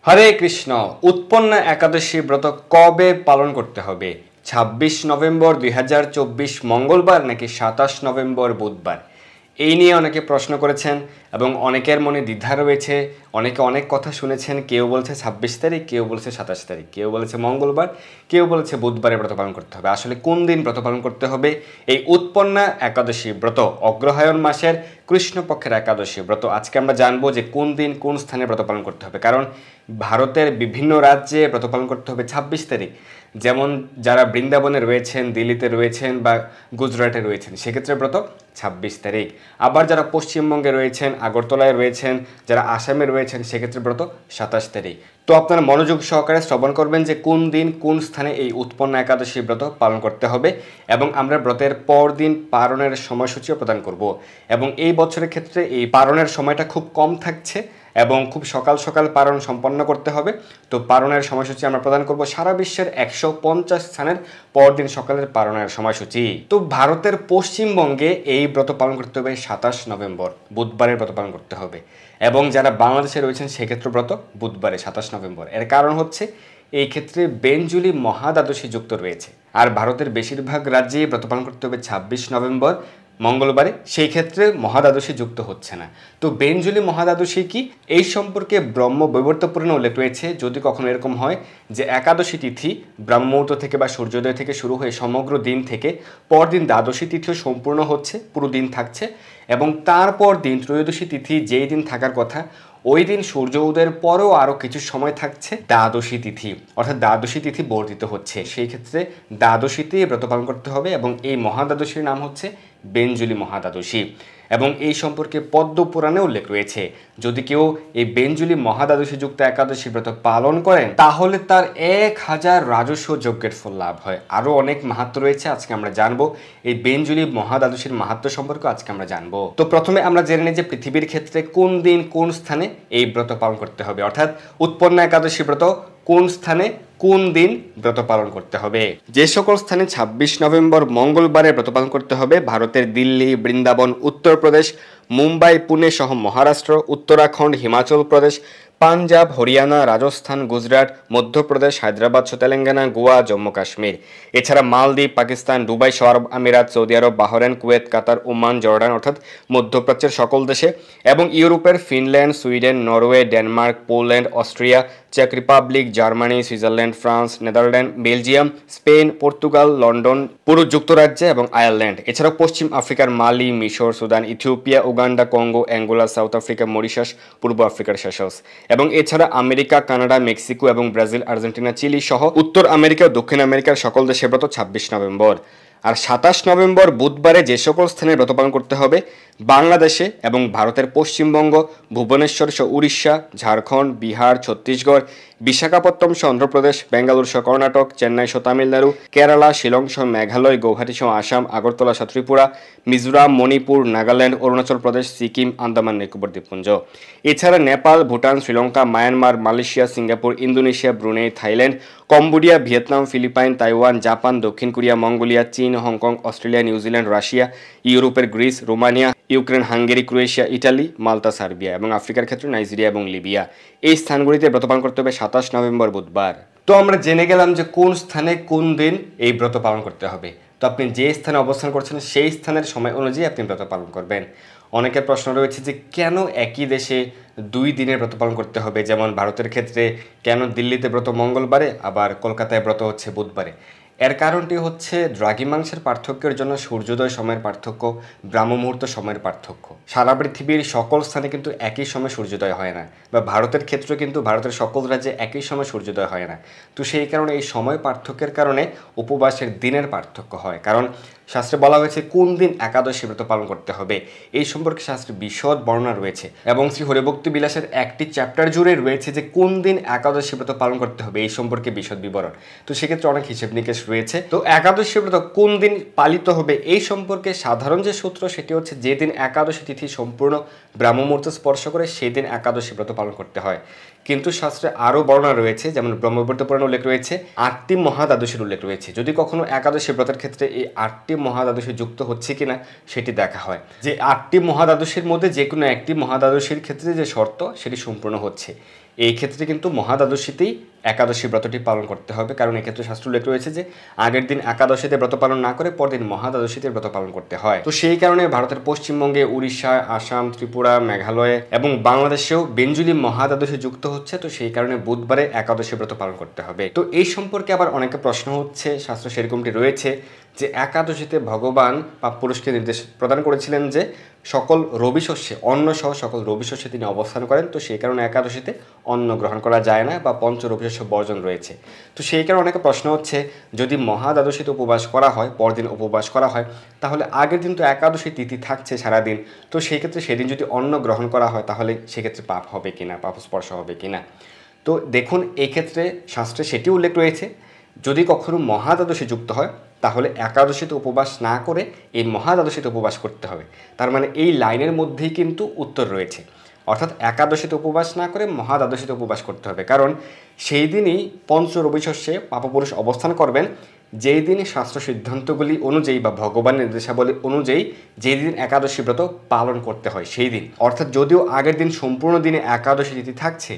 হরে কৃষ্ণ। উৎপন্না একাদশী ব্রত কবে পালন করতে হবে? ২৬ নভেম্বর ২০২৪ মঙ্গলবার নাকি ২৭ নভেম্বর বুধবার? এই নিয়ে অনেকে প্রশ্ন করেছেন এবং অনেকের মনে দ্বিধা রয়েছে। অনেকে অনেক কথা শুনেছেন, কেউ বলছে ২৬ তারিখ, কেউ বলছে ২৭ তারিখ, কেউ বলেছে মঙ্গলবার, কেউ বলেছে বুধবারে ব্রত পালন করতে হবে। আসলে কোন দিন ব্রত পালন করতে হবে? এই উৎপন্না একাদশী ব্রত অগ্রহায়ণ মাসের কৃষ্ণপক্ষের একাদশী ব্রত আজকে আমরা জানবো যে কোন দিন কোন স্থানে ব্রত পালন করতে হবে। কারণ ভারতের বিভিন্ন রাজ্যে ব্রত পালন করতে হবে ২৬ তারিখ। যেমন যারা বৃন্দাবনে রয়েছেন, দিল্লিতে রয়েছেন বা গুজরাটে রয়েছেন, সেক্ষেত্রে ব্রত ২৬ তারিখ। আবার যারা পশ্চিমবঙ্গে রয়েছেন, আগরতলায় রয়েছেন, যারা আসামে রয়েছেন, সেক্ষেত্রে ব্রত ২৭ তারিখ। তো আপনারা মনোযোগ সহকারে শ্রবণ করবেন যে কোন দিন কোন স্থানে এই উৎপন্ন একাদশী ব্রত পালন করতে হবে, এবং আমরা ব্রতের পর দিন পালনের সময়সূচিও প্রদান করব। এবং এই বছরের ক্ষেত্রে এই পালনের সময়টা খুব কম থাকছে এবং খুব সকাল সকাল পালন সম্পন্ন করতে হবে। তো পালনের সময়সূচি আমরা প্রদান করব সারা বিশ্বের ১৫০ স্থানের পরদিন সকালের পালনের সময়সূচি। তো ভারতের পশ্চিমবঙ্গে এই ব্রত পালন করতে হবে ২৭ নভেম্বর, বুধবারের ব্রত পালন করতে হবে। এবং যারা বাংলাদেশে রয়েছেন সেক্ষেত্রে ব্রত বুধবারে ২৭ নভেম্বর। এর কারণ হচ্ছে এই ক্ষেত্রে বেঞ্জুলি মহাদ্বাদশী যুক্ত রয়েছে। আর ভারতের বেশিরভাগ রাজ্যেই ব্রত পালন করতে হবে ২৬ নভেম্বর মঙ্গলবারে, সেই ক্ষেত্রে মহাদ্বাদশী যুক্ত হচ্ছে না। তো বেঞ্জুলি মহাদ্বাদশী কি, এই সম্পর্কে ব্রহ্ম বৈবর্ত পুরাণে উল্লেখ রয়েছে। যদি কখনো এরকম হয় যে একাদশী তিথি ব্রাহ্মমুহূর্ত থেকে বা সূর্যোদয় থেকে শুরু হয়ে সমগ্র দিন থেকে পরদিন দ্বাদশী তিথিও সম্পূর্ণ হচ্ছে, পুরো দিন থাকছে, এবং তারপর দিন ত্রয়োদশী তিথি যেই দিন থাকার কথা ওই দিন সূর্য উদয়ের পরেও আরও কিছু সময় থাকছে দ্বাদশী তিথি, অর্থাৎ দ্বাদশী তিথি বর্ধিত হচ্ছে, সেই ক্ষেত্রে দ্বাদশীতে ব্রত পালন করতে হবে। এবং এই মহাদ্বাদশীর নাম হচ্ছে বেঞ্জুলি মহাদ্বাদশী। এবং এই সম্পর্কে পদ্ম পুরাণে উল্লেখ রয়েছে, যদি কেউ এই বেঞ্জুলি মহাদ্বাদশী যুক্ত একাদশী ব্রত পালন করেন তাহলে তার ১০০০ রাজস্ব যজ্ঞের ফল লাভ হয়। আরও অনেক মাহাত্ম্য রয়েছে, আজকে আমরা জানবো এই বেঞ্জুলি মহাদ্বাদশীর মাহাত্ম্য সম্পর্কে আজকে আমরা জানবো। তো প্রথমে আমরা জেনে নিই যে পৃথিবীর ক্ষেত্রে কোন দিন কোন স্থানে এই ব্রত পালন করতে হবে, অর্থাৎ উৎপন্ন একাদশী ব্রত কোন স্থানে কোন দিন ব্রত পালন করতে হবে। যে সকল স্থানে ২৬ নভেম্বর মঙ্গলবারে ব্রত পালন করতে হবে ভারতের দিল্লি, বৃন্দাবন, উত্তরপ্রদেশ, মুম্বাই, পুনে সহ মহারাষ্ট্র, উত্তরাখণ্ড, হিমাচল প্রদেশ, পাঞ্জাব, হরিয়ানা, রাজস্থান, গুজরাট, মধ্যপ্রদেশ, হায়দ্রাবাদ, তেলেঙ্গানা, গোয়া, জম্মু কাশ্মীর, এছাড়া মালদ্বীপ, পাকিস্তান, দুবাই সহ আরব আমিরাত, সৌদি আরব, Bahrain, Kuwait, Qatar, Oman, Jordan অর্থাৎ মধ্যপ্রাচ্যের সকল দেশে, এবং ইউরোপের Finland, Sweden, Norway, Denmark, Poland, Austria, চেক Republic, Germany, Switzerland, France, Netherland, Belgium, Spain, Portugal, London, পুরো যুক্তরাজ্য এবং আয়ারল্যান্ড, এছাড়াও পশ্চিম আফ্রিকার মালি, মিশর, Sudan, Ethiopia, Uganda, Congo, Angola, South Africa, Mauritius, পূর্ব আফ্রিকার সেশলস, এবং এছাড়া আমেরিকা, কানাডা, মেক্সিকো এবং ব্রাজিল, আর্জেন্টিনা, চিলি সহ উত্তর আমেরিকা ও দক্ষিণ আমেরিকার সকল দেশে ব্রত ২৬ নভেম্বর। আর ২৭ নভেম্বর বুধবারে যে সকল স্থানে ব্রত পালন করতে হবে বাংলাদেশে এবং ভারতের পশ্চিমবঙ্গ, ভুবনেশ্বর সহ উড়িষ্যা, ঝাড়খণ্ড, বিহার, ছত্তিশগড়, বিশাখাপত্তনম সহ অন্ধ্রপ্রদেশ, বেঙ্গালুরু সহ কর্ণাটক, চেন্নাই সহ তামিলনাড়ু, কেরালা, শিলং সহ মেঘালয়, গৌহাটি সহ আসাম, আগরতলা সহ ত্রিপুরা, মিজোরাম, মণিপুর, নাগাল্যান্ড, অরুণাচল প্রদেশ, সিকিম, আন্দামান নিকোবর দ্বীপপুঞ্জ, এছাড়া Nepal, Bhutan, Sri Lanka, Myanmar, Malaysia, Singapore, Indonesia, Brunei, Thailand, Cambodia, Vietnam, Philippines, Taiwan, Japan, দক্ষিণ কোরিয়া, মঙ্গোলিয়া, চীন, হংকং, অস্ট্রেলিয়া, নিউজিল্যান্ড, রাশিয়া, ইউরোপের Greece, Romania, Ukraine, Hungary, Croatia, Italy, Malta, Serbia, এবং আফ্রিকার ক্ষেত্রে নাইজেরিয়া এবং লিবিয়া। এই স্থানগুলিতে ব্রত পালন করতে হবে ২৭ নভেম্বর বুধবার। তো আমরা জেনে গেলাম যে কোন স্থানে কোন দিন এই ব্রত পালন করতে হবে। তো আপনি যে স্থানে অবস্থান করছেন সেই স্থানের সময় অনুযায়ী আপনি ব্রত পালন করবেন। অনেকের প্রশ্ন রয়েছে যে কেন একই দেশে ২ দিনের ব্রত পালন করতে হবে, যেমন ভারতের ক্ষেত্রে কেন দিল্লিতে ব্রত মঙ্গলবারে আবার কলকাতায় ব্রত হচ্ছে বুধবারে। এর কারণটি হচ্ছে দ্রাঘিমাংশের পার্থক্যের জন্য সূর্যোদয় সময়ের পার্থক্য, ব্রাহ্ম মুহূর্ত সময়ের পার্থক্য। সারা পৃথিবীর সকল স্থানে কিন্তু একই সময় সূর্যোদয় হয় না, বা ভারতের ক্ষেত্রে কিন্তু ভারতের সকল রাজ্যে একই সময় সূর্যোদয় হয় না। তো সেই কারণে এই সময় পার্থক্যের কারণে উপবাসের দিনের পার্থক্য হয়। কারণ শাস্ত্রে বলা হয়েছে কোন দিন একাদশী ব্রত পালন করতে হবে, এই সম্পর্কে শাস্ত্রে বিশদ বর্ণনা রয়েছে, এবং শ্রী হরিভক্তি বিলাসের একটি চ্যাপ্টার জুড়ে রয়েছে যে কোন দিন একাদশী ব্রত পালন করতে হবে এই সম্পর্কে বিশদ বিবরণ। তো সেক্ষেত্রে অনেক হিসেব নিকেশ রয়েছে। তো একাদশী ব্রত কোন দিন পালিত হবে এই সম্পর্কে সাধারণ যে সূত্র সেটি হচ্ছে যেদিন একাদশী তিথি সম্পূর্ণ ব্রাহ্ম মুহূর্ত স্পর্শ করে সেই দিন একাদশী ব্রত পালন করতে হয়। কিন্তু শাস্ত্রে আরও বর্ণনা রয়েছে, যেমন ব্রহ্মবৈবর্ত পুরাণে উল্লেখ রয়েছে, ৮টি মহাদ্বাদশীর উল্লেখ রয়েছে। যদি কখনো একাদশী ব্রতের ক্ষেত্রে এই ৮টি মহাদ্বাদশী যুক্ত হচ্ছে কিনা সেটি দেখা হয়, যে ৮টি মহাদ্বাদশীর মধ্যে যে কোনো একটি মহাদ্বাদশীর ক্ষেত্রে যে শর্ত সেটি সম্পূর্ণ হচ্ছে। এই ক্ষেত্রে কিন্তু মহাদ্বাদশীতেই একাদশী ব্রতটি পালন করতে হবে, কারণ এক্ষেত্রে শাস্ত্র উল্লেখ রয়েছে যে আগের দিন একাদশীতে ব্রত পালন না করে পরদিন মহাদ্বাদশীতে ব্রত পালন করতে হয়। তো সেই কারণে ভারতের পশ্চিমবঙ্গে, উড়িষ্যা, আসাম, ত্রিপুরা, মেঘালয় এবং বাংলাদেশেও বেঞ্জুলি মহাদ্বাদশী যুক্ত হচ্ছে। তো সেই কারণে বুধবারে একাদশী ব্রত পালন করতে হবে। তো এই সম্পর্কে আবার অনেকে প্রশ্ন হচ্ছে, শাস্ত্র সেরকমটি রয়েছে যে একাদশীতে ভগবান পাপপুরুষকে নির্দেশ প্রদান করেছিলেন যে সকল রবি শস্যে, অন্ন সহ সকল রবি শস্যে তিনি অবস্থান করেন। তো সেই কারণে একাদশীতে অন্ন গ্রহণ করা যায় না বা পঞ্চ রবি শস্য বর্জন রয়েছে। তো সেই কারণে অনেকে প্রশ্ন হচ্ছে, যদি মহাদ্বাদশীতে উপবাস করা হয়, পরদিন উপবাস করা হয়, তাহলে আগের দিন তো একাদশী তিথি থাকছে সারাদিন, তো সেই ক্ষেত্রে সেদিন যদি অন্ন গ্রহণ করা হয় তাহলে সেক্ষেত্রে পাপ হবে কিনা, পাপ স্পর্শ হবে কিনা। তো দেখুন, এক্ষেত্রে শাস্ত্রে সেটি উল্লেখ রয়েছে, যদি কখনো মহাদ্বাদশী যুক্ত হয় তাহলে একাদশীতে উপবাস না করে এই মহাদ্বাদশীতে উপবাস করতে হবে। তার মানে এই লাইনের মধ্যেই কিন্তু উত্তর রয়েছে, অর্থাৎ একাদশীতে উপবাস না করে মহাদ্বাদশীতে উপবাস করতে হবে, কারণ সেই দিনই পঞ্চ রবি শস্যে পাপপুরুষ অবস্থান করবেন, যেই দিন শাস্ত্র সিদ্ধান্তগুলি অনুযায়ী বা ভগবানের নির্দেশাবলী অনুযায়ী যেই দিন একাদশী ব্রত পালন করতে হয় সেই দিন। অর্থাৎ যদিও আগের দিন সম্পূর্ণ দিনে একাদশী তিথি থাকছে,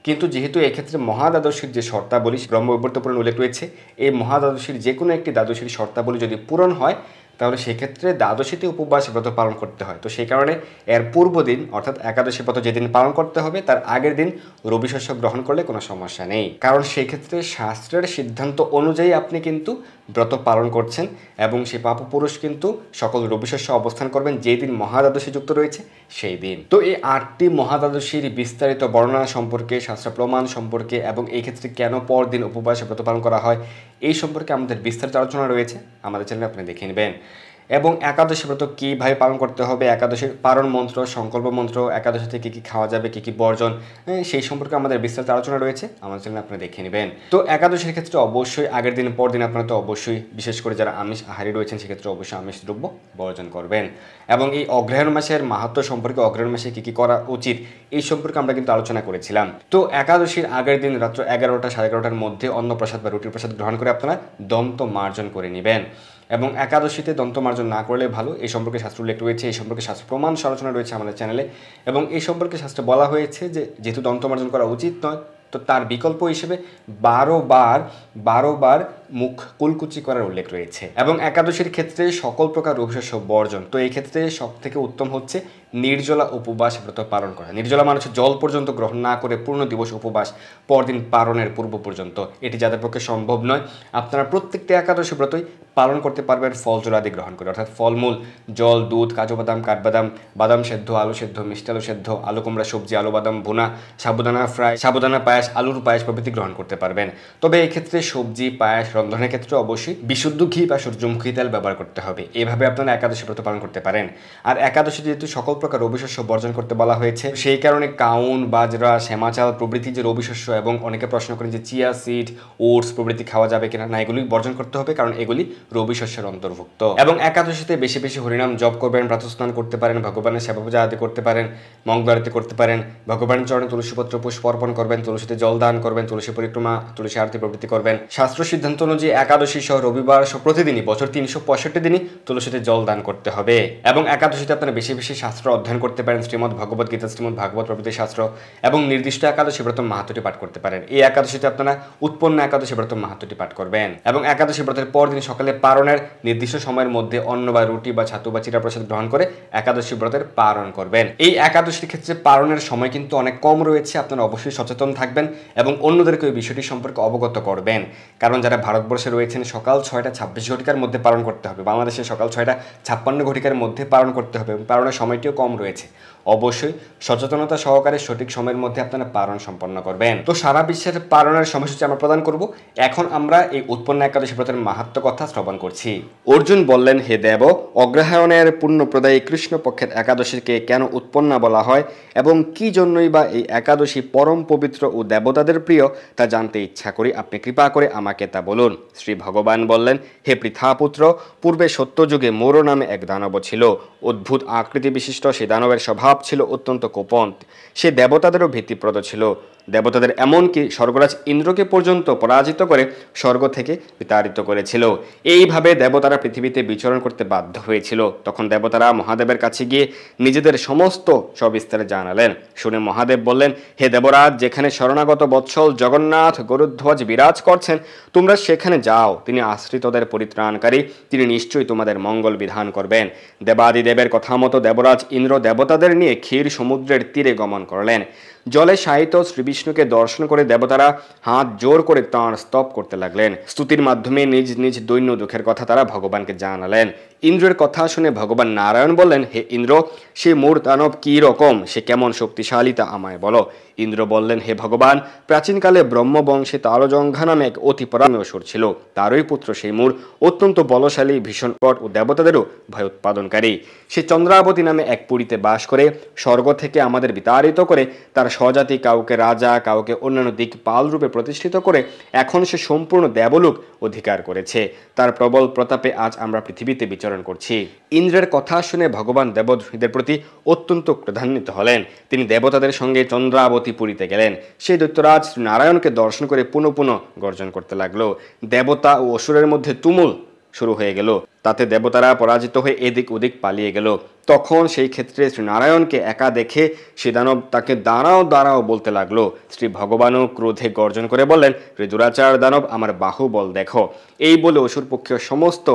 কিন্তু যেহেতু এক্ষেত্রে মহাদ্বাদশীর যে শর্তাবলী ব্রহ্মবৈবর্ত পুরাণে উল্লেখ রয়েছে, এই মহাদ্বাদশীর যে কোনো একটি দ্বাদশীর শর্তাবলী যদি পূরণ হয় তাহলে সেক্ষেত্রে দ্বাদশীতে উপবাস ব্রত পালন করতে হয়। তো সেই কারণে এর পূর্ব দিন অর্থাৎ একাদশী ব্রত যেদিন পালন করতে হবে তার আগের দিন রবি শস্য গ্রহণ করলে কোনো সমস্যা নেই, কারণ সেই ক্ষেত্রে শাস্ত্রের সিদ্ধান্ত অনুযায়ী আপনি কিন্তু ব্রত পালন করছেন এবং সেই পাপপুরুষ কিন্তু সকল রবি শস্য অবস্থান করবেন যেই দিন মহাদ্বাদশী যুক্ত রয়েছে সেই দিন। তো এই 8টি মহাদ্বাদশীর বিস্তারিত বর্ণনা সম্পর্কে, শাস্ত্র প্রমাণ সম্পর্কে এবং এই ক্ষেত্রে কেন পরদিন উপবাস ব্রত পালন করা হয় এই সম্পর্কে আমাদের বিস্তারিত আলোচনা রয়েছে, আমাদের চ্যানেলে আপনি দেখে নেবেন। এবং একাদশী ব্রত কীভাবে পালন করতে হবে, একাদশীর পারণ মন্ত্র, সংকল্প মন্ত্র, একাদশীতে কী কী খাওয়া যাবে, কী কী বর্জন, সেই সম্পর্কে আমাদের বিস্তারিত আলোচনা রয়েছে, আমাদের চ্যানেলে আপনি দেখে নেবেন। তো একাদশীর ক্ষেত্রে অবশ্যই আগের দিন পর দিন আপনারা তো অবশ্যই, বিশেষ করে যারা আমিষ আহারী রয়েছেন সেক্ষেত্রে অবশ্যই আমিষ দ্রব্য বর্জন করবেন। এবং এই অগ্রহায়ণ মাসের মাহাত্ম্য সম্পর্কে, অগ্রহায়ণ মাসে কী কী করা উচিত এই সম্পর্কে আমরা কিন্তু আলোচনা করেছিলাম। তো একাদশীর আগের দিন রাত্র 11টা সাড়ে 11টার মধ্যে অন্নপ্রসাদ বা রুটির প্রসাদ গ্রহণ করে আপনারা দন্ত মার্জন করে নেবেন। এবং একাদশীতে দন্ত মার্জন না করলে ভালো, এই সম্পর্কে শাস্ত্র উল্লেখ রয়েছে, এই সম্পর্কে শাস্ত্র প্রমাণ আলোচনা রয়েছে আমাদের চ্যানেলে। এবং এই সম্পর্কে শাস্ত্রে বলা হয়েছে যে যেহেতু দন্ত মার্জন করা উচিত নয়, তো তার বিকল্প হিসেবে 12 বার মুখ কুলকুচি করার উল্লেখ রয়েছে। এবং একাদশীর ক্ষেত্রে সকল প্রকার রবি শস্য বর্জন। তো এই ক্ষেত্রে সব থেকে উত্তম হচ্ছে নির্জলা উপবাস ব্রত পালন করা। নির্জলা মানে হচ্ছে জল পর্যন্ত গ্রহণ না করে পূর্ণ দিবস উপবাস পরদিন পালনের পূর্ব পর্যন্ত। এটি যাদের পক্ষে সম্ভব নয়, আপনারা প্রত্যেকটি একাদশী ব্রতই পালন করতে পারবেন ফল জলাদি গ্রহণ করে, অর্থাৎ ফলমূল, জল, দুধ, কাজু বাদাম, কাঠবাদাম, বাদাম সেদ্ধ, আলু সেদ্ধ, মিষ্টি আলু সেদ্ধ, আলু কুমড়া সবজি, আলু বাদাম ভুনা, সাবুদানা ফ্রাই, সাবুদানা পায়াস, আলুর পায়াস প্রভৃতি গ্রহণ করতে পারবেন। তবে এই ক্ষেত্রে সবজি পায়াস রন্ধনের ক্ষেত্রে অবশ্যই বিশুদ্ধ ঘি বা সূর্যমুখী তেল ব্যবহার করতে হবে। এভাবে আপনারা একাদশী ব্রত পালন করতে পারেন। আর একাদশী যেহেতু সকল প্রকার রবি শস্য বর্জন করতে বলা হয়েছে, সেই কারণে কাউন, বাজরা, শ্যামা চাল প্রভৃতি যে রবি শস্য, এবং অনেকে প্রশ্ন করেন যে চিয়া সিড, ওটস প্রভৃতি খাওয়া যাবে কিনা, না, এগুলি বর্জন করতে হবে, কারণ এগুলি রবি শস্যের অন্তর্ভুক্ত। এবং একাদশীতে বেশি বেশি হরিনাম জপ করবেন, প্রাতঃস্নান করতে পারেন, ভগবানের সেবা পূজা আদি করতে পারেন, মঙ্গল আরতি করতে পারেন, ভগবানের চরণে তুলসীপত্র পুষ্প অর্পণ করবেন, তুলসীতে জল দান করবেন, তুলসী পরিক্রমা, তুলসী আরতি প্রভৃতি করবেন। শাস্ত্র সিদ্ধান্ত অনুযায়ী একাদশী সহ রবিবার সহ প্রতিদিনই বছর 365 দিনই তুলসীতে জল দান করতে হবে। এবং একাদশীতে আপনারা বেশি বেশি শাস্ত্র অধ্যয়ন করতে পারেন, শ্রীমদ্ ভগবত গীতা, শ্রীমদ্ ভাগবত প্রভৃতি শাস্ত্র, এবং নির্দিষ্ট একাদশী ব্রত মাহাত্ম্যটি পাঠ করতে পারেন। এই একাদশীতে আপনারা উৎপন্ন একাদশী ব্রত মাহাত্ম্যটি পাঠ করবেন। এবং একাদশী ব্রতের পরদিন সকালে পারণের নির্দিষ্ট সময়ের মধ্যে অন্ন বা রুটি বা ছাতু বা চিরা প্রসাদ গ্রহণ করে একাদশী ব্রতের পালন করবেন। এই একাদশীর ক্ষেত্রে পালনের সময় কিন্তু অনেক কম রয়েছে, আপনারা অবশ্যই সচেতন থাকবেন এবং অন্যদেরকে ওই বিষয়টি সম্পর্কে অবগত করবেন। কারণ যারা ভারতবর্ষে রয়েছেন সকাল 6টা 26 ঘটিকার মধ্যে পালন করতে হবে, বাংলাদেশে সকাল 6টা 56 ঘটিকার মধ্যে পালন করতে হবে, এবং পালনের সময়টিও কম রয়েছে। অবশ্যই সচেতনতা সহকারে সঠিক সময়ের মধ্যে আপনারা পালন সম্পন্ন করবেন। তো সারা বিশ্বের পালনের সময়সূচি আমরা প্রদান করব। এখন আমরা এই উৎপন্ন একাদশী ব্রতের মাহাত্ম্য কথা শ্রবণ করছি। অর্জুন বললেন, হে দেব, অগ্রহায়ণের পুণ্যপ্রদায়ী কৃষ্ণপক্ষের একাদশীকে কেন উৎপন্না বলা হয় এবং কি জন্যই বা এই একাদশী পরম পবিত্র ও দেবতাদের প্রিয় তা জানতে ইচ্ছা করি, আপনি কৃপা করে আমাকে তা বলুন। শ্রী ভগবান বললেন, হে পৃথাপুত্র, পূর্বে সত্যযুগে মোর নামে এক দানব ছিল। অদ্ভুত আকৃতি বিশিষ্ট সে দানবের স্বভাব ছিল অত্যন্ত কোপন। সে দেবতাদেরও ভীতিপ্রদ ছিল। দেবতাদের এমনকি স্বর্গরাজ ইন্দ্রকে পর্যন্ত পরাজিত করে স্বর্গ থেকে বিতাড়িত করেছিল। এইভাবে দেবতারা পৃথিবীতে বিচরণ করতে বাধ্য হয়েছিল। তখন দেবতারা মহাদেবের কাছে গিয়ে নিজেদের সমস্ত সবিস্তারে জানালেন। শুনে মহাদেব বললেন, হে দেবরাজ, যেখানে শরণাগত বৎসল জগন্নাথ গরুধ্বজ বিরাজ করছেন, তোমরা সেখানে যাও। তিনি আশ্রিতদের পরিত্রাণকারী, তিনি নিশ্চয়ই তোমাদের মঙ্গল বিধান করবেন। দেবাদিদেবের কথা মতো দেবরাজ ইন্দ্র দেবতাদের নিয়ে ক্ষীর সমুদ্রের তীরে গমন করলেন। জলে শায়িত শ্রীবিষ্ণুকে দর্শন করে দেবতারা হাত জোর করে তাঁর স্তব করতে লাগলেন। স্তুতির মাধ্যমে নিজ নিজ দৈন্য দুঃখের কথা তারা ভগবানকে জানালেন। ইন্দ্রের কথা শুনে ভগবান নারায়ণ বললেন, হে ইন্দ্র, সে মূর দানব কি রকম, সে কেমন শক্তিশালী তা আমায় বলো। ইন্দ্র বললেন, হে ভগবান, প্রাচীনকালে ব্রহ্মবংশে তালজঙ্ঘা নামে এক অতি পরাক্রমী অসুর ছিল। তারই পুত্র সেই মূর অত্যন্ত বলশালী, ভীষণ কট ও দেবতাদেরও ভয় উৎপাদনকারী। সে চন্দ্রাবতী নামে এক পুরীতে বাস করে স্বর্গ থেকে আমাদের বিতাড়িত করে তার স্বজাতি কাউকে রাজা, কাউকে অন্যান্য দিকপাল রূপে প্রতিষ্ঠিত করে এখন সে সম্পূর্ণ দেবলোক অধিকার করেছে। তার প্রবল প্রতাপে আজ আমরা পৃথিবীতে বিচরণ করছি। ইন্দ্রের কথা শুনে ভগবান দেবদ্রোহীদের প্রতি অত্যন্ত ক্রোধান্বিত হলেন। তিনি দেবতাদের সঙ্গে চন্দ্রাবতী পুরীতে গেলেন। সেই দৈত্যরাজ নারায়ণকে দর্শন করে পুনঃ পুনঃ গর্জন করতে লাগলো। দেবতা ও অসুরের মধ্যে তুমুল শুরু হয়ে গেল। তাতে দেবতারা পরাজিত হয়ে এদিক ওদিক পালিয়ে গেল। তখন সেই ক্ষেত্রে শ্রী নারায়ণকে একা দেখে সে দানব তাকে দাঁড়াও দাঁড়াও বলতে লাগলো। শ্রী ভগবানও ক্রোধে গর্জন করে বললেন, রে দুরাচার দানব, আমার বাহুবল দেখো। এই বলে অসুর পক্ষীয় সমস্ত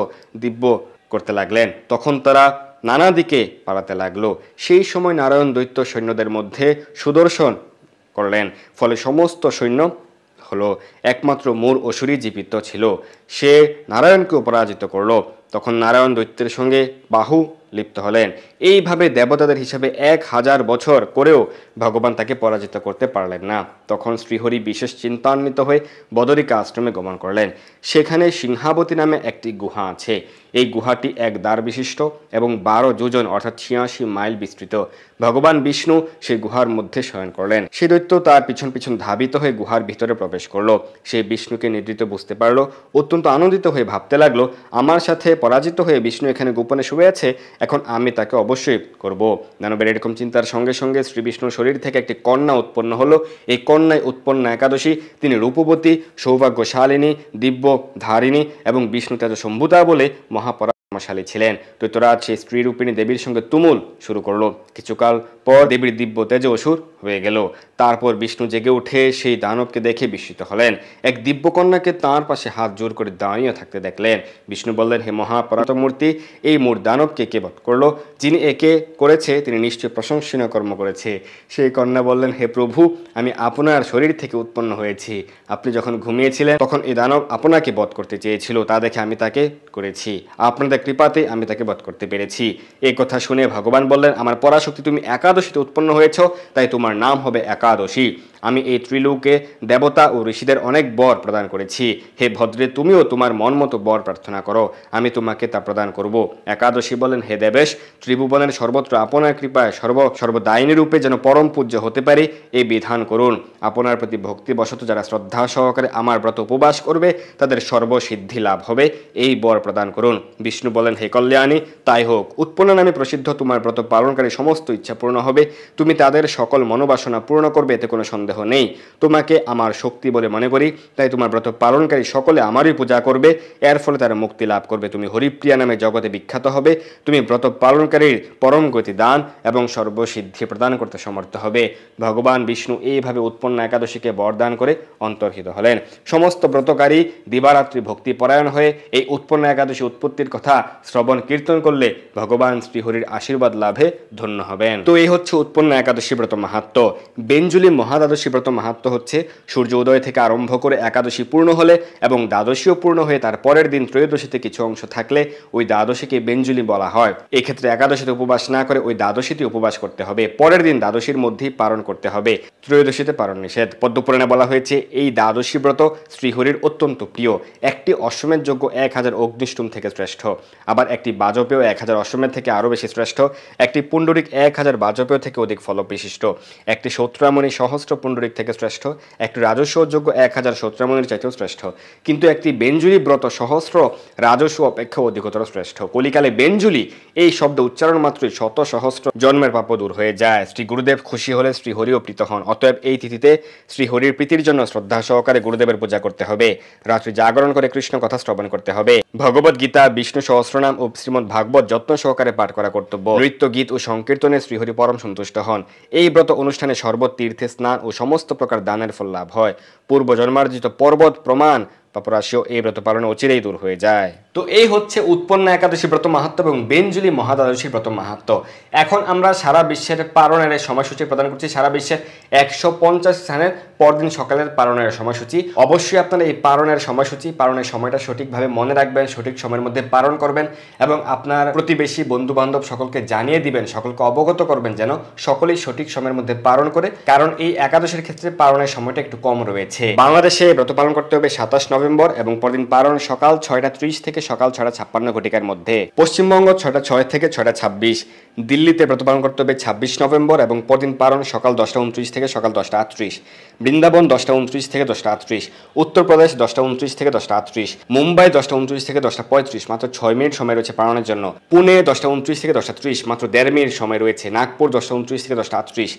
দিব্য করতে লাগলেন। তখন তারা নানা দিকে পালাতে লাগলো। সেই সময় নারায়ণ দৈত্য সৈন্যদের মধ্যে সুদর্শন করলেন। ফলে সমস্ত সৈন্য হলো, একমাত্র মূর অসুরই জীবিত ছিল। সে নারায়ণকে পরাজিত করলো। তখন নারায়ণ দৈত্যের সঙ্গে বাহু লিপ্ত হলেন। এইভাবে দেবতাদের হিসাবে 1000 বছর করেও ভগবান তাকে পরাজিত করতে পারলেন না। তখন শ্রীহরি বিশেষ চিন্তান্বিত হয়ে বদরিকা আশ্রমে গমন করলেন। সেখানে সিংহাবতী নামে একটি গুহা আছে। এই গুহাটি এক দ্বার বিশিষ্ট এবং 12 যোজন অর্থাৎ 86 মাইল বিস্তৃত। ভগবান বিষ্ণু সেই গুহার মধ্যে শয়ন করলেন। সে দৈত্য তার পিছন পিছন ধাবিত হয়ে গুহার ভিতরে প্রবেশ করলো। সে বিষ্ণুকে নিদ্রিত বুঝতে পারলো। অত্যন্ত আনন্দিত হয়ে ভাবতে লাগলো, আমার সাথে পরাজিত হয়ে বিষ্ণু এখানে গোপনে শুয়ে আছে, এখন আমি তাকে অবশ্যই করব। দানবের এরকম চিন্তার সঙ্গে সঙ্গে শ্রী বিষ্ণুর শরীর থেকে একটি কন্যা উৎপন্ন হলো। এই কন্যায় উৎপন্ন একাদশী। তিনি রূপবতী, সৌভাগ্যশালিনী, দিব্য ধারিণী এবং বিষ্ণু তেজ সম্ভূতা বলে মহাপরাক্রমশালী ছিলেন। দৈত্যরাজ সেই স্ত্রী রূপিণী দেবীর সঙ্গে তুমুল শুরু করলো। কিছুকাল পর দেবীর দিব্য তেজ অসুর হয়ে গেল। তারপর বিষ্ণু জেগে উঠে সেই দানবকে দেখে বিস্মিত হলেন। এক দিব্য কন্যাকে তাঁর পাশে হাত জোর করে দাঁড়িয়ে থাকতে দেখলেন। বিষ্ণু বললেন, হে মহাপরাক্রমমূর্তি, এই মূর দানবকে কে বধ করলো? যিনি একে করেছে তিনি নিশ্চয় প্রশংসনীয় কর্ম করেছে। সেই কন্যা বললেন, হে প্রভু, আমি আপনার শরীর থেকে উৎপন্ন হয়েছি। আপনি যখন ঘুমিয়েছিলেন তখন এই দানব আপনাকে বধ করতে চেয়েছিল, তা দেখে আমি তাকে করেছি। আপনাদের কৃপাতে আমি তাকে বধ করতে পেরেছি। এই কথা শুনে ভগবান বললেন, আমার পরাশক্তি, তুমি একাদশীতে উৎপন্ন হয়েছ, তাই তোমার নাম হবে একাদশী। আমি এই ত্রিলোকে দেবতা ও ঋষিদের অনেক বর প্রদান করেছি। হে ভদ্রে, তুমিও তোমার মন মতো বর প্রার্থনা করো, আমি তোমাকে তা প্রদান করব। একাদশী বলেন, হে দেবেশ, ত্রিভুবনের সর্বত্র আপনার কৃপায় সর্বদায়িনী রূপে যেন পরম পূজ্য হতে পারি, এই বিধান করুন। আপনার প্রতি ভক্তিবশত যারা শ্রদ্ধা সহকারে আমার ব্রত উপবাস করবে তাদের সর্বসিদ্ধি লাভ হবে, এই বর প্রদান করুন। বিষ্ণু বলেন, হে কল্যাণী, তাই হোক। উৎপন্ন নামে প্রসিদ্ধ তোমার ব্রত পালনকারী সমস্ত ইচ্ছা পূর্ণ হবে। তুমি তাদের সকল মনোবাসনা পূর্ণ করবে, এতে কোনো সন্দেহ নেই। তোমাকে আমার শক্তি বলে মনে করি, তাই তোমার ব্রত পালনকারী সকলে আমারই পূজা করবে। এর ফলে তারা মুক্তি লাভ করবে। তুমি হরিপ্রিয়া নামে জগতে বিখ্যাত হবে। তুমি ব্রত পালনকারীর পরম গতি দান এবং সর্বসিদ্ধি প্রদান করতে সমর্থ হবে। ভগবান বিষ্ণু এইভাবে উৎপন্ন একাদশীকে বরদান করে অন্তর্হিত হলেন। সমস্ত ব্রতকারী দিবারাত্রি ভক্তিপরায়ণ হয়ে এই উৎপন্ন একাদশী উৎপত্তির কথা শ্রবণ কীর্তন করলে ভগবান শ্রীহরির আশীর্বাদ লাভে ধন্য হবেন। তো এই হচ্ছে উৎপন্ন একাদশী ব্রত মাহাত্ম্য। বেঞ্জুলি মহাদ্বাদশী ব্রত মাহাত্ম্য হচ্ছে সূর্য উদয় থেকে আরম্ভ করে একাদশী পূর্ণ হলে এবং দ্বাদশীও পূর্ণ হয়ে তার পরের দিন ত্রয়োদশীতে কিছু অংশ থাকলে ওই দ্বাদশীকে বেঞ্জুলি বলা হয়। এক্ষেত্রে একাদশীতে উপবাস না করে ওই দ্বাদশীতে উপবাস করতে হবে। পরের দিন দ্বাদশীর মধ্যেই পালন করতে হবে। ত্রয়োদশীতে পালন নিষেধ। পদ্মপুরাণে বলা হয়েছে, এই দ্বাদশী ব্রত শ্রীহরির অত্যন্ত প্রিয়। একটি অশ্বমেধ যজ্ঞ 1000 অগ্নিষ্টুম থেকে শ্রেষ্ঠ। আবার একটি বাজপেয় 1000 অশ্বমেধ থেকে আরও বেশি শ্রেষ্ঠ। একটি পুণ্ডরিক 1000 বাজপেয় থেকে অধিক ফলবিশিষ্ট। একটি সৌত্রামণি সহস্র পুণ্ডরিক থেকে শ্রেষ্ঠ, একটি রাজস্বযোগ্য 1000 সূত্রামণির চাইতেও শ্রেষ্ঠ, কিন্তু একটি বেঞ্জুলি ব্রত সহস্র রাজস্ব অপেক্ষা অধিকতর শ্রেষ্ঠ। কলিকালে বেঞ্জুলি এই শব্দ উচ্চারণ মাত্রই শত সহস্র জন্মের পাপ দূর হয়ে যায়। শ্রী গুরুদেব খুশি হলে শ্রী হরিও প্রীত হন। অতএব এই তিথিতে শ্রী হরির প্রীতির জন্য শ্রদ্ধা সহকারে গুরুদেবের পূজা করতে হবে। রাত্রি জাগরণ করে কৃষ্ণ কথা শ্রবণ করতে হবে। ভগবত গীতা, বিষ্ণু সহস্রনাম ও শ্রীমদ্ ভাগবত যত্ন সহকারে পাঠ করা কর্তব্য। নৃত্য, গীত ও সংকীর্তনে শ্রীহরি পরম সন্তুষ্ট হন। এই ব্রত অনুষ্ঠানে সর্বত তীর্থে স্নান ও সমস্ত প্রকার দানের ফল লাভ হয়। পূর্ব জন্মার্জিত পর্বত প্রমাণ পাপরাশিও এই ব্রত পালনে অচিরেই দূর হয়ে যায়। তো এই হচ্ছে উৎপন্ন একাদশী ব্রত মাহাত্ম্য এবং বেঞ্জুলি মহাদ্বাদশী ব্রত মাহাত্ম্য। এখন আমরা সারা বিশ্বের পালনের সময়সূচি প্রদান করছি। সারা বিশ্বের 150 স্থানের পরদিন সকালের পালনের সময়সূচি। অবশ্যই আপনারা এই পালনের সময়সূচি, পালনের সময়টা সঠিকভাবে মনে রাখবেন, সঠিক সময়ের মধ্যে পালন করবেন এবং আপনার প্রতিবেশী, বন্ধু বান্ধব সকলকে জানিয়ে দিবেন, সকলকে অবগত করবেন যেন সকলেই সঠিক সময়ের মধ্যে পালন করে, কারণ এই একাদশীর ক্ষেত্রে পালনের সময়টা একটু কম রয়েছে। বাংলাদেশে ব্রত পালন করতে হবে 27 নভেম্বর এবং পরদিন পালন সকাল 6:30 থেকে সকাল 6:56 ঘটিকার মধ্যে। পশ্চিমবঙ্গ 6:06 থেকে 6:26। দিল্লিতে ব্রত পালন করতে হবে 26 নভেম্বর এবং পরদিন পালন সকাল 10:29 থেকে সকাল 10:38। বৃন্দাবন 10:29 থেকে 10:38। উত্তরপ্রদেশ 10:29 থেকে 10:38। মুম্বাই 10:29 থেকে 10:35, মাত্র 6 মিনিট সময় রয়েছে পালনের জন্য। পুনে 10:29 থেকে 10:30, মাত্র 1.5 মিনিট সময় রয়েছে। নাগপুর 10:29 থেকে 10:38।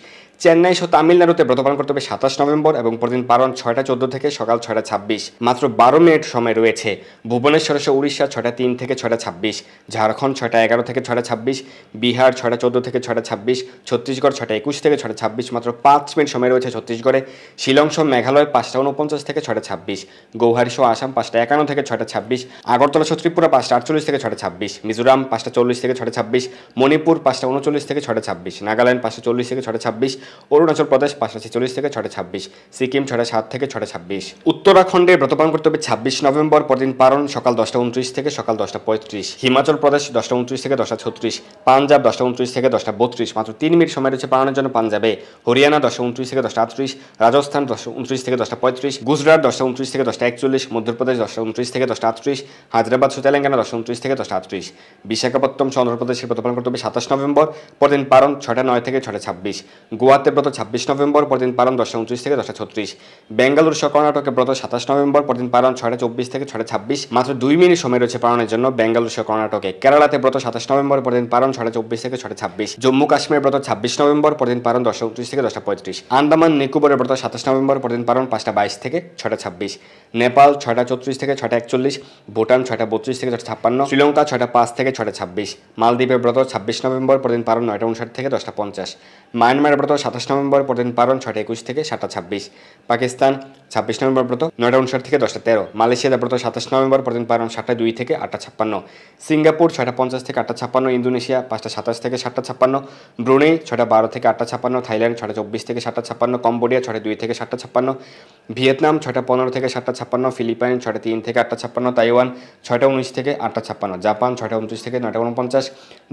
চেন্নাই সহ তামিলনাড়ুতে ব্রত পালন করতে হবে 27 নভেম্বর এবং পরদিন পালন 6:14 থেকে সকাল 6:26, মাত্র 12 মিনিট সময় রয়েছে। ভুবনেশ্বর সহ উড়িষ্যা 6:03 থেকে 6:26, ঝাড়খণ্ড 6:11 থেকে 6:26, বিহার 6:14 থেকে 6:26, ছত্তিশগড় 6:21 থেকে 6:26, মাত্র 5 মিনিট সময় রয়েছে ছত্তিশগড়ে। শিলং সহ মেঘালয় 5:49 থেকে 6:26, গৌহাটি সহ আসাম 5:51 থেকে 6:26, আগরতলা সহ ত্রিপুরা 5:48 থেকে 6:26, মিজোরাম 5:40 থেকে 6:26, মণিপুর 5:39 থেকে 6:26, নাগাল্যান্ড 5:40 থেকে 6:26, অরুণাচল প্রদেশ 5:46 থেকে 6:26, সিকিম 7:07 থেকে 6:26। উত্তরাখণ্ডে ব্রত পালন করতে হবে 26 নভেম্বর, পরদিন পালন সকাল 10:29 থেকে সকাল 10:35। হিমাচল প্রদেশ 10:29 থেকে 10:36, পাঞ্জাব 10:29 থেকে 10:32, মাত্র 3 মিনিট সময় রয়েছে পালনের জন্য পাঞ্জাবে। হরিয়ানা 10:29 থেকে 10:38, রাজস্থান 10:29 থেকে 10:35, গুজরাট 10:29 থেকে 10:41, মধ্যপ্রদেশ 10:29 থেকে 10:38, হায়দ্রাবাদ সহ তেলেঙ্গানা 10:29 থেকে 10:38। বিশাখাপত্তনম চন্দ্রপ্রদেশে ব্রত পালন করতে হবে 27 নভেম্বর, পরদিন পালন 6:09 থেকে 6:26। গোয়াতে ব্রত 26 নভেম্বর, পরদিন পালন 10:29 থেকে 10:36। বেঙ্গালুরু সহ কর্ণাটকে ব্রত 27 নভেম্বর, পরদিন পালন 6:24 থেকে 6:26, মাত্র 2 মিনিট সময় রয়েছে পালনের জন্য বেঙ্গালুরু সহ কর্ণাটকে। কেরালাতে ব্রত 27 নভেম্বর, পরদিন পালন 6:24 থেকে 6:26। জম্মু কাশ্মীর ব্রত 26 নভেম্বর, পরদিন পালন 10:29 থেকে 10:35। আন্দামান নিকোবরের ব্রত 27 নভেম্বর, পরদিন পালন 5:22 থেকে 6:26। নেপাল 6:34 থেকে 6:41, ভুটান 6:32 থেকে 6:56, শ্রীলঙ্কা 6:05 থেকে 6:26। মালদ্বীপের ব্রত 26 নভেম্বর, পরদিন পালন 9:59 থেকে 10:50। মায়ানমার ব্রত 27 নভেম্বর, পরদিন পালন 6:21 থেকে 7:26। পাকিস্তান 26 নভেম্বর ব্রত 9:59 থেকে 10:13। মালয়েশিয়াতে ব্রত 27 নভেম্বর, পরদিন পালন 7:02 থেকে 8:56। সিঙ্গাপুর 6:50 থেকে 8:56। ইন্দোনেশিয়া 5:27 থেকে 7:56। ব্রুনেই 6:12 থেকে 8:56। থাইল্যান্ড 6:24 থেকে 7:56। কম্বোডিয়া 6:02 থেকে 7:56। ভিয়েতনাম 6:15 থেকে 7:56। ফিলিপাইন 6:03 থেকে 8:56। তাইওয়ান 6:19 থেকে 8:56। জাপান 6:29 থেকে 9:49।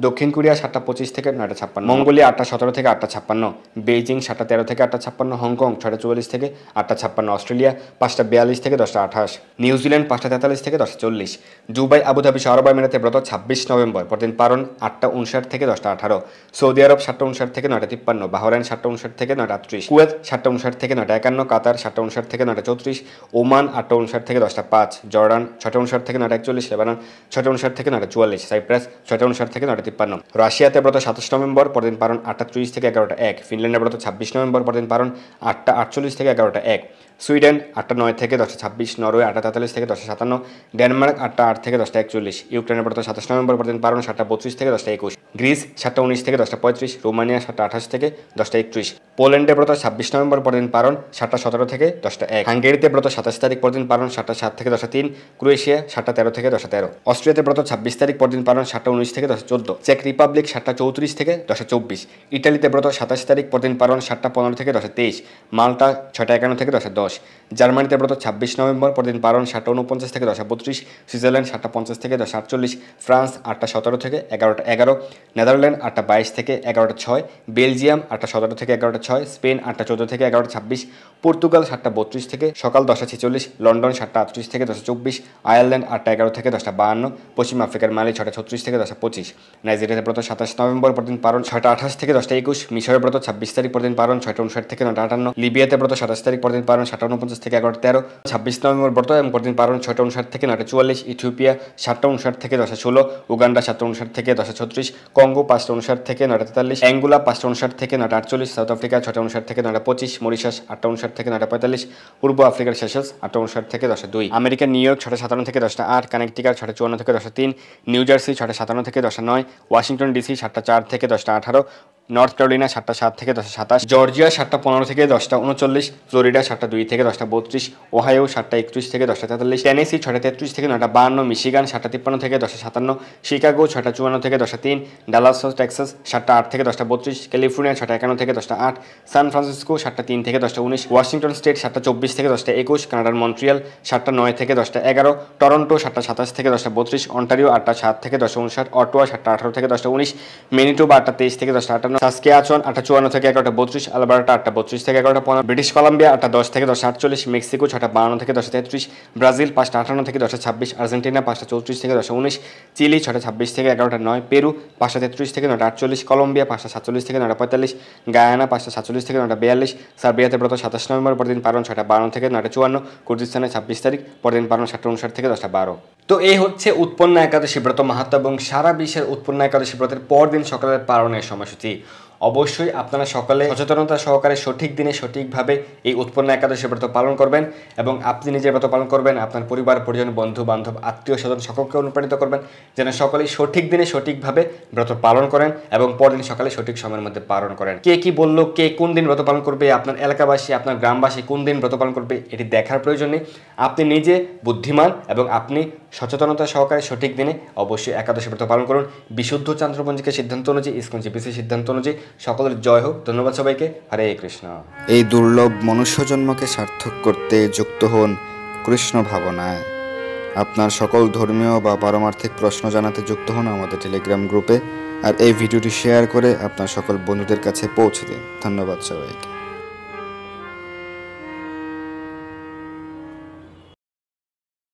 দক্ষিণ কোরিয়া 7:25 থেকে 9:56। মঙ্গোলিয়া 8:17 থেকে 8:56। বেইজিং 7:13 থেকে 8:56। হংকং 6:44 থেকে 8:56। অস্ট্রেলিয়া 5:42 থেকে 10:28। নিউজিল্যান্ড 5:43 থেকে 10:40। দুবাই, আবুধাবি সহ আরব আমিরাতে ব্রত 26 নভেম্বর, পরদিন পালন 8:59 থেকে 10:18। সৌদি আরব 7:59 থেকে 9:53। বাহরাইন 7:59 থেকে 9:38। কুয়েত 7:59 থেকে 9:51। কাতার 7:59 থেকে 9:34। ওমান 8:59 থেকে 10:05। জর্ডান 6:59 থেকে 9:41। লেবানন 6:59 থেকে 9:44। সাইপ্রাস 6:59 থেকে 9:53। রাশিয়াতে ব্রত 27 নভেম্বর, পরদিন পালন 8:30 থেকে 11:01। ফিনল্যান্ডে ব্রত 26 নভেম্বর, পরদিন পালন 8:48 থেকে 11:01। সুইডেন 8:09 থেকে 10:26। নরওয়ে 8:43 থেকে 10:57। ডেনমার্ক 8:08 থেকে 10:41। ইউক্রেনের ব্রত 27 নভেম্বর, পরদিন পালন 7:32 থেকে 10:21। গ্রিস 7:19 থেকে 10:35। রোমানিয়া 7:28 থেকে 10:31। পোল্যান্ডে ব্রত 26 নভেম্বর, পরদিন পালন 7:17 থেকে 10:01। হাঙ্গেরিতে ব্রত 27 তারিখ, পরদিন পালন 7:07 থেকে 10:03। ক্রোয়েশিয়া 7:13 থেকে 10:13। অস্ট্রিয়াতে ব্রত 26 তারিখ, পরদিন পালন 7:19 থেকে 10:14। চেক রিপাবলিক 7:34 থেকে 10:24। ইটালিতে ব্রত 27 তারিখ, পরদিন পালন 7:15 থেকে 10:23। মাল্টা 6:51 থেকে 10:10। জার্মানিতে ব্রত 26 নভেম্বর, পরদিন পারণ 7:49 থেকে 10:32, সুইজারল্যান্ড 7:50 থেকে 10:48, ফ্রান্স 8:17 থেকে 11:11, নেদারল্যান্ড 8:22 থেকে 11:06, বেলজিয়াম 8:17 থেকে 11:06, স্পেন 8:14 থেকে 11:26, পর্তুগাল 7:32 থেকে সকাল 10:46, লন্ডন 7:38 থেকে 10:24, আয়ারল্যান্ড 8:11 থেকে 10:52, পশ্চিম আফ্রিকার মালি 6:36 থেকে 10:25, নাইজেরিয়াতে ব্রত 27 নভেম্বর, পরদিন পারণ 6:28 থেকে 10:21, মিশরের ব্রত 26 তারিখ, পরদিন পারণ 6:59 থেকে 9:58, লিবিয়াতে ব্রত 27 তারিখ, পরদিন পারণ 7:49 থেকে 11:13, 26 নভেম্বর ব্রত এবং পরদিন পারণ 6:59 থেকে 9:44, ইথিওপিয়া 7:59 থেকে 10:16, উগান্ডা 7:59 থেকে 10:36, কঙ্গো 5:59 থেকে 9:43, অ্যাঙ্গোলা 5:59 থেকে 9:48, সাউথ আফ্রিকা 6:59 থেকে 9:25, মরিশাস 8:59 থেকে 9:45, পূর্ব আফ্রিকার সেশেলস 8:59 থেকে 10:02, আমেরিকার নিউ ইয়র্ক 6:57 থেকে 10:08, কানেকটিকাট 6:54 থেকে 10:03, নিউ জার্সি 6:57 থেকে 10:09, ওয়াশিংটন ডিসি 7:04 থেকে 10:18, নর্থ ক্যারোলিনা 7:07 থেকে 10:27, জর্জিয়া 7:15 থেকে 10:39, ফ্লোরিডা 7:02 থেকে 10:32, ওহাইও 7:31 থেকে 10:43, টেনেসি 6:33 থেকে 9:52, মিশিগান 7:53 থেকে 10:57, শিকাগো 6:54 থেকে 10:03, ডালাস টেক্সাস 7:08 থেকে 10:32, ক্যালিফোর্নিয়া 7:51 থেকে 10:08, সান ফ্রান্সিসকো 7:03 থেকে 10:19, ওয়াশিংটন স্টেট 7:24 থেকে 10:21, কানাডার মন্ট্রিয়াল 7:09 থেকে 10:11, টরন্টো 7:27 থেকে 10:32, অন্টারিও 8:07 থেকে 10:59, অটোয়া 7:18 থেকে 10:19, ম্যানিটোবা 8:23 থেকে 10:58, সাসকিয়াচন 8:54 থেকে 11:32, আলবার্টা 8:32 থেকে 11:15, ব্রিটিশ কলাম্বিয়া 8:10 থেকে 10:48, মেক্সিকো 6:52 থেকে 10:33, ব্রাজিল 5:58 থেকে 10:26, আর্জেন্টিনা 5:34 থেকে 10:19, চিলি 6:26 থেকে 11:09, পেরু 5:33 থেকে 9:48, কলম্বিয়া 5:47 থেকে 9:45, গায়ানা 5:47 থেকে 9:42, সার্বিয়াতে ব্রত 27 নভেম্বর, পরদিন পারণ 6:52 থেকে 9:54, কুর্দিস্তানে 26 তারিখ, পরদিন পারণ 7:59 থেকে 10:12। তো এই হচ্ছে উৎপন্ন একাদশী ব্রত মাহাত্ম্য এবং সারা বিশ্বের উৎপন্ন একাদশী ব্রতের পরদিন সকালের পারণের সময়সূচি। অবশ্যই আপনারা সকালে সচেতনতা সহকারে সঠিক দিনে সঠিকভাবে এই উৎপন্ন একাদশী ব্রত পালন করবেন এবং আপনি নিজের ব্রত পালন করবেন, আপনার পরিবার পরিজন বন্ধু বান্ধব আত্মীয় স্বজন সকলকে অনুপ্রাণিত করবেন যেন সকলেই সঠিক দিনে সঠিকভাবে ব্রত পালন করেন এবং পরদিন সকালে সঠিক সময়ের মধ্যে পালন করেন। কে কি বললো, কে কোন দিন ব্রত পালন করবে, আপনার এলাকাবাসী আপনার গ্রামবাসী কোন দিন ব্রত পালন করবে এটি দেখার প্রয়োজন নেই। আপনি নিজে বুদ্ধিমান এবং আপনি সচেতনতা সহকারে সঠিক দিনে অবশ্যই একাদশী ব্রত পালন করুন বিশুদ্ধ চান্দ্রপঞ্জিকের সিদ্ধান্ত অনুযায়ী, ইসকন জিপিসির সিদ্ধান্ত অনুযায়ী। সকলের জয় হোক। ধন্যবাদ সবাইকে। হরে কৃষ্ণ। এই দুর্লভ মনুষ্য জন্মকে সার্থক করতে যুক্ত হন কৃষ্ণ ভাবনায়। আপনার সকল ধর্মীয় বা পারমার্থিক প্রশ্ন জানাতে যুক্ত হন আমাদের টেলিগ্রাম গ্রুপে, আর এই ভিডিওটি শেয়ার করে আপনার সকল বন্ধুদের কাছে পৌঁছে দিন। ধন্যবাদ সবাইকে।